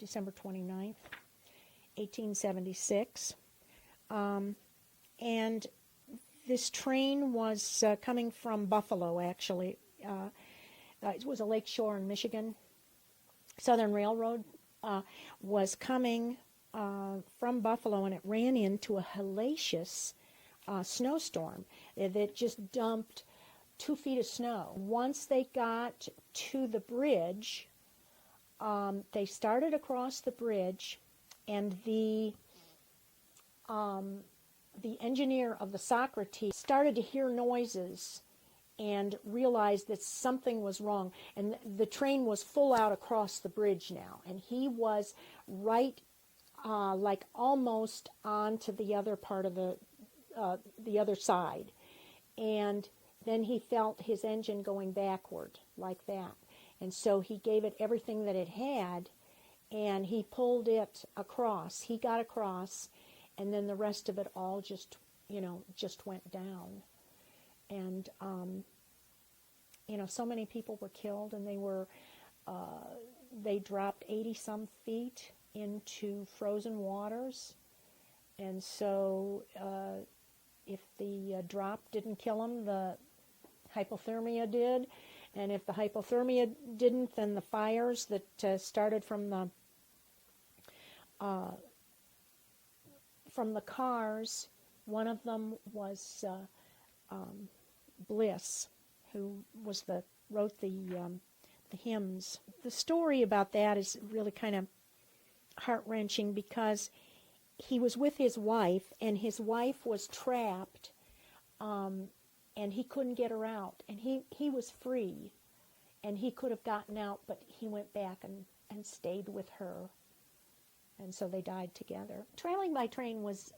December 29th, 1876. And this train was coming from Buffalo, actually. It was a lakeshore in Michigan. Southern Railroad was coming from Buffalo, and it ran into a hellacious snowstorm that just dumped 2 feet of snow. Once they got to the bridge, they started across the bridge, and the engineer of the Socrates started to hear noises and realized that something was wrong. And the train was full out across the bridge now, and he was right, like almost onto the other part of the other side. And then he felt his engine going backward like that. And so he gave it everything that it had, and he pulled it across. He got across, and then the rest of it all just went down. And, so many people were killed, and they dropped 80-some feet into frozen waters. And so if the drop didn't kill them, the hypothermia did. And if the hypothermia didn't, then the fires that started from the cars, one of them was Bliss, who wrote the hymns. The story about that is really kind of heart-wrenching, because he was with his wife, and his wife was trapped, and he couldn't get her out. And he was free, and he could have gotten out, but he went back and stayed with her. And so they died together. Traveling by train was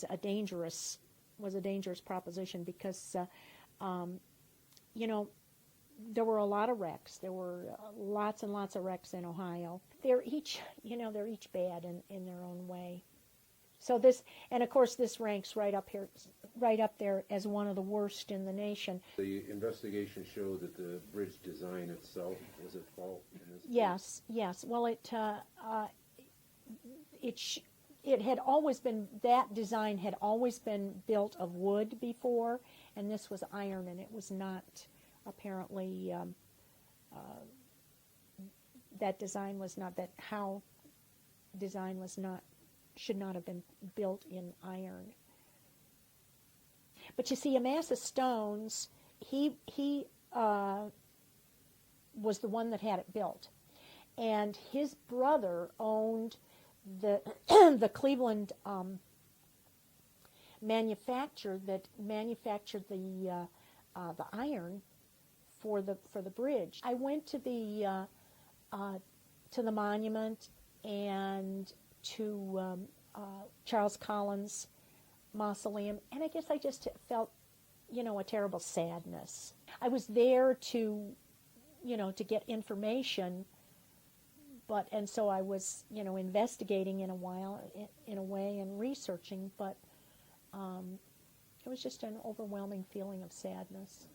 a dangerous proposition, because there were a lot of wrecks. There were lots and lots of wrecks in Ohio. They're each bad in their own way. So this, and of course, this ranks right up there as one of the worst in the nation. The investigation showed that the bridge design itself was at fault in this case? Yes. Well, it had always been, that design had always been built of wood before, and this was iron, and it was not, apparently, should not have been built in iron. But you see, a mass of stones, he was the one that had it built. And his brother owned the Cleveland manufacturer that manufactured the iron for the bridge. I went to the monument and to Charles Collins' mausoleum, and I guess I just felt, a terrible sadness. I was there to get information. And so I was, investigating in a way, and researching, but it was just an overwhelming feeling of sadness.